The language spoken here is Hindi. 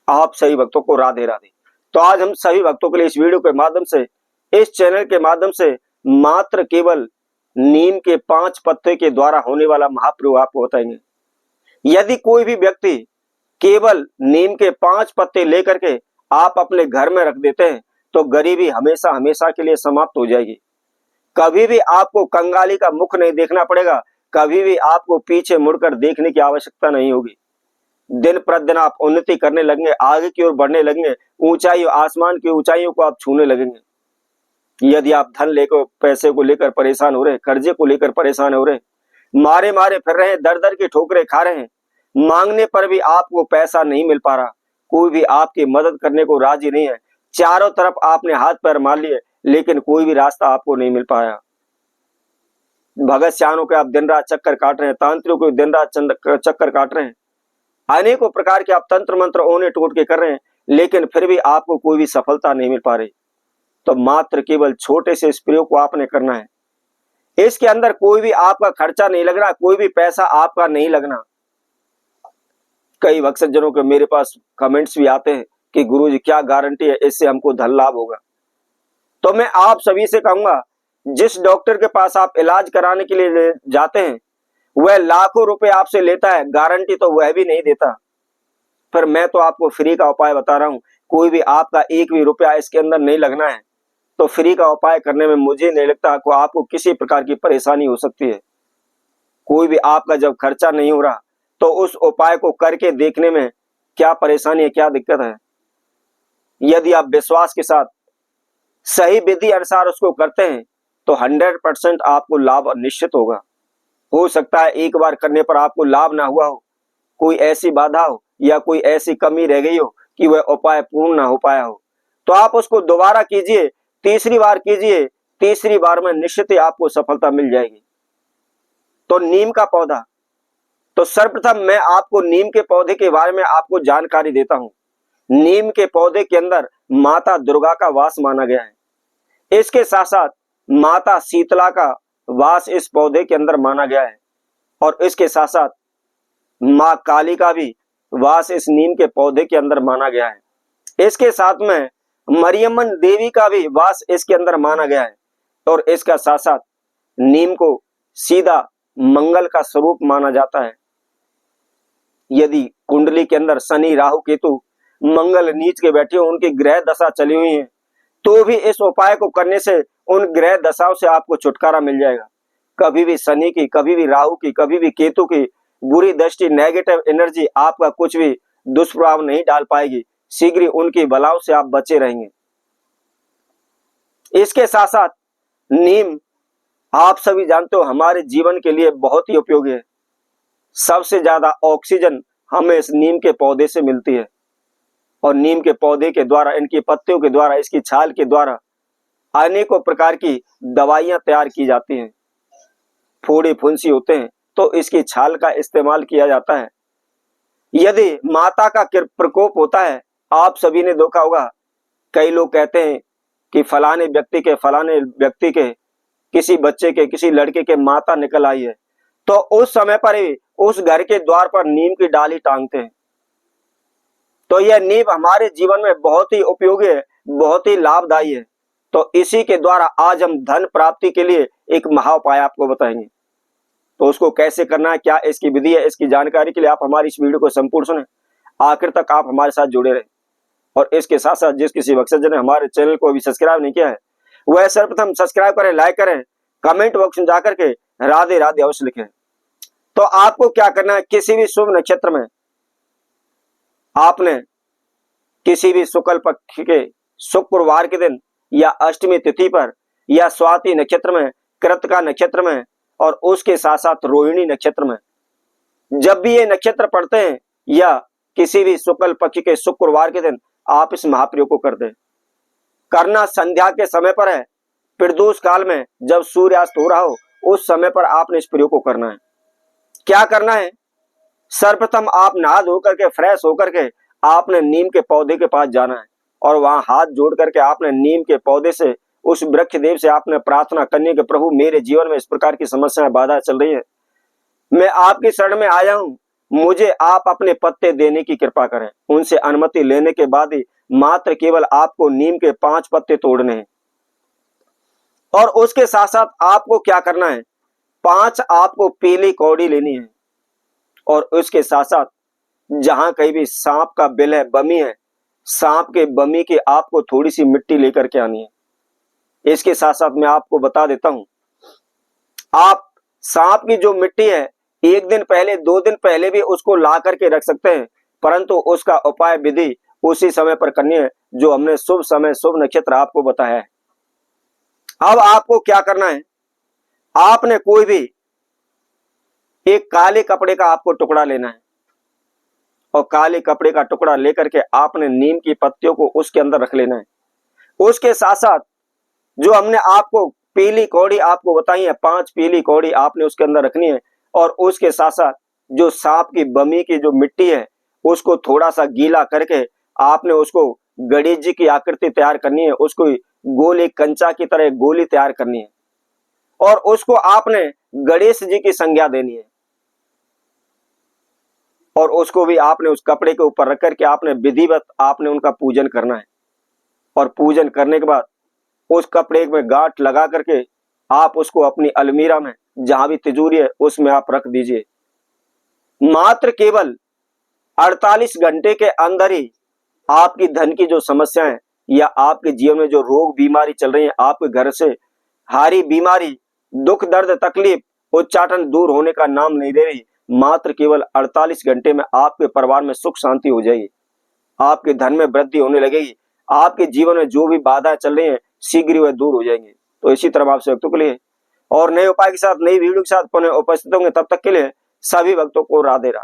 आप सभी भक्तों को राधे राधे। तो आज हम सभी भक्तों के लिए इस वीडियो के माध्यम से, इस चैनल के माध्यम से मात्र केवल नीम के 5 पत्ते के द्वारा होने वाला महाप्रयोग आपको बताएंगे। यदि कोई भी व्यक्ति केवल नीम के 5 पत्ते लेकर के आप अपने घर में रख देते हैं तो गरीबी हमेशा हमेशा के लिए समाप्त हो जाएगी। कभी भी आपको कंगाली का मुख नहीं देखना पड़ेगा, कभी भी आपको पीछे मुड़कर देखने की आवश्यकता नहीं होगी। दिन प्रतिदिन आप उन्नति करने लगेंगे, आगे की ओर बढ़ने लगेंगे, ऊंचाई आसमान की ऊंचाइयों को आप छूने लगेंगे। यदि आप धन लेकर, पैसे को लेकर परेशान हो रहे, कर्जे को लेकर परेशान हो रहे, मारे मारे फिर रहे हैं, दर दर की ठोकरें खा रहे हैं, मांगने पर भी आपको पैसा नहीं मिल पा रहा, कोई भी आपकी मदद करने को राजी नहीं है, चारों तरफ आपने हाथ पैर मार लिए लेकिन कोई भी रास्ता आपको नहीं मिल पाया। भगत सियानों के आप दिन रात चक्कर काट रहे हैं, तांत्रिकों को दिन रात चक्कर काट रहे हैं, अनेकों प्रकार के आप तंत्र मंत्र ओने टोट के कर रहे हैं, लेकिन फिर भी आपको कोई भी सफलता नहीं मिल पा रही। तो मात्र केवल छोटे से इस प्रयोग को आपने करना है। इसके अंदर कोई भी आपका खर्चा नहीं लग रहा, कोई भी पैसा आपका नहीं लगना। कई भक्तजनों के मेरे पास कमेंट्स भी आते हैं कि गुरुजी क्या गारंटी है इससे हमको धन लाभ होगा। तो मैं आप सभी से कहूंगा, जिस डॉक्टर के पास आप इलाज कराने के लिए जाते हैं वह लाखों रुपए आपसे लेता है, गारंटी तो वह भी नहीं देता। पर मैं तो आपको फ्री का उपाय बता रहा हूं, कोई भी आपका एक भी रुपया इसके अंदर नहीं लगना है। तो फ्री का उपाय करने में मुझे नहीं लगता कि आपको किसी प्रकार की परेशानी हो सकती है। कोई भी आपका जब खर्चा नहीं हो रहा तो उस उपाय को करके देखने में क्या परेशानी है, क्या दिक्कत है। यदि आप विश्वास के साथ सही विधि अनुसार उसको करते हैं तो 100% आपको लाभ निश्चित होगा। हो सकता है एक बार करने पर आपको लाभ ना हुआ हो, कोई ऐसी बाधा हो या कोई ऐसी कमी रह गई हो कि वह उपाय पूर्ण ना हो पाया हो, तो आप उसको दोबारा कीजिए, तीसरी बार कीजिए, तीसरी बार में निश्चित ही आपको सफलता मिल जाएगी। तो नीम का पौधा, तो सर्वप्रथम मैं आपको नीम के पौधे के बारे में आपको जानकारी देता हूं। नीम के पौधे के अंदर माता दुर्गा का वास माना गया है। इसके साथ साथ माता शीतला का वास इस पौधे के अंदर माना गया है और इसके साथ साथ मां काली का भी वास इस नीम के पौधे के अंदर माना गया है। इसके साथ में मरियम्मन देवी का भी वास इसके अंदर माना गया है और इसका साथ साथ नीम को सीधा मंगल का स्वरूप माना जाता है। यदि कुंडली के अंदर शनि राहु केतु मंगल नीच के बैठे हो, उनकी ग्रह दशा चली हुई है, तो भी इस उपाय को करने से उन ग्रह दशाओं से आपको छुटकारा मिल जाएगा। कभी भी शनि की, कभी भी राहु की, कभी भी केतु की बुरी दृष्टि, नेगेटिव एनर्जी आपका कुछ भी दुष्प्रभाव नहीं डाल पाएगी। शीघ्र ही उनकी बलाओं से आप बचे रहेंगे। इसके साथ साथ नीम आप सभी जानते हो हमारे जीवन के लिए बहुत ही उपयोगी है। सबसे ज्यादा ऑक्सीजन हमें इस नीम के पौधे से मिलती है और नीम के पौधे के द्वारा, इनकी पत्तियों के द्वारा, इसकी छाल के द्वारा अनेकों प्रकार की दवाइयां तैयार की जाती हैं। फोड़े फुंसी होते हैं तो इसकी छाल का इस्तेमाल किया जाता है। यदि माता का प्रकोप होता है, आप सभी ने देखा होगा, कई लोग कहते हैं कि फलाने व्यक्ति के किसी बच्चे के, किसी लड़के के माता निकल आई है, तो उस समय पर ही उस घर के द्वार पर नीम की डाली टांगते हैं। तो यह नीम हमारे जीवन में बहुत ही उपयोगी है, बहुत ही लाभदायी है। तो इसी के द्वारा आज हम धन प्राप्ति के लिए एक महा उपाय आपको बताएंगे। तो उसको कैसे करना है, क्या इसकी विधि है, इसकी जानकारी के लिए आप हमारी इस वीडियो को संपूर्ण सुने, आखिर तक आप हमारे साथ जुड़े रहें। और इसके साथ साथ जिस किसी भक्तजन ने हमारे चैनल को अभी सब्सक्राइब नहीं किया है वह सर्वप्रथम सब्सक्राइब करें, लाइक करें, कमेंट बॉक्स में जाकर के राधे राधे अवश्य लिखें। तो आपको क्या करना है, किसी भी शुभ नक्षत्र में आपने किसी भी शुक्ल पक्ष के शुक्रवार के दिन या अष्टमी तिथि पर या स्वाति नक्षत्र में, कृतिका नक्षत्र में और उसके साथ साथ रोहिणी नक्षत्र में जब भी ये नक्षत्र पड़ते हैं या किसी भी शुक्ल पक्ष के शुक्रवार के दिन आप इस महाप्रयोग को कर दें। करना संध्या के समय पर है, प्रदोष काल में जब सूर्यास्त हो रहा हो उस समय पर आपने इस प्रयोग को करना है। क्या करना है, सर्वप्रथम आप नहा धो करके फ्रेश होकर के आपने नीम के पौधे के पास जाना है और वहां हाथ जोड़ करके आपने नीम के पौधे से, उस वृक्ष देव से आपने प्रार्थना करनी कि प्रभु मेरे जीवन में इस प्रकार की समस्याएं, बाधा चल रही है, मैं आपकी शरण में आया हूं, मुझे आप अपने पत्ते देने की कृपा करें। उनसे अनुमति लेने के बाद ही मात्र केवल आपको नीम के 5 पत्ते तोड़ने हैं और उसके साथ साथ आपको क्या करना है, 5 आपको पीली कौड़ी लेनी है और उसके साथ साथ जहां कहीं भी सांप का बिल है, बमी है, सांप के बमी की आपको थोड़ी सी मिट्टी लेकर के आनी है। इसके साथ साथ मैं आपको बता देता हूं, आप सांप की जो मिट्टी है 1 दिन पहले 2 दिन पहले भी उसको ला करके रख सकते हैं, परंतु उसका उपाय विधि उसी समय पर करनी है जो हमने शुभ समय शुभ नक्षत्र आपको बताया है। अब आपको क्या करना है, आपने कोई भी एक काले कपड़े का आपको टुकड़ा लेना है और काले कपड़े का टुकड़ा लेकर के आपने नीम की पत्तियों को उसके अंदर रख लेना है। उसके साथ साथ जो हमने आपको पीली कौड़ी आपको बताई है, 5 पीली कौड़ी आपने उसके अंदर रखनी है और उसके साथ साथ जो सांप की बमी की जो मिट्टी है उसको थोड़ा सा गीला करके आपने उसको गणेश जी की आकृति तैयार करनी है, उसको गोल एक कंचा की तरह गोली तैयार करनी है और उसको आपने गणेश जी की संज्ञा देनी है और उसको भी आपने उस कपड़े के ऊपर रख करके आपने विधिवत आपने उनका पूजन करना है और पूजन करने के बाद उस कपड़े में गांठ लगा करके आप उसको अपनी अलमीरा में जहां भी तिजोरी है उसमें आप रख दीजिए। मात्र केवल 48 घंटे के अंदर ही आपकी धन की जो समस्या है या आपके जीवन में जो रोग बीमारी चल रही है, आपके घर से हारी बीमारी, दुख दर्द तकलीफ उच्चाटन दूर होने का नाम नहीं ले रही। मात्र केवल 48 घंटे में आपके परिवार में सुख शांति हो जाएगी, आपके धन में वृद्धि होने लगेगी, आपके जीवन में जो भी बाधाएं चल रही हैं शीघ्र ही वह दूर हो जाएंगे। तो इसी तरह आपसे भक्तों के लिए और नए उपाय के साथ नई वीडियो के साथ पुनः उपस्थित होंगे। तब तक के लिए सभी भक्तों को राधे राधे।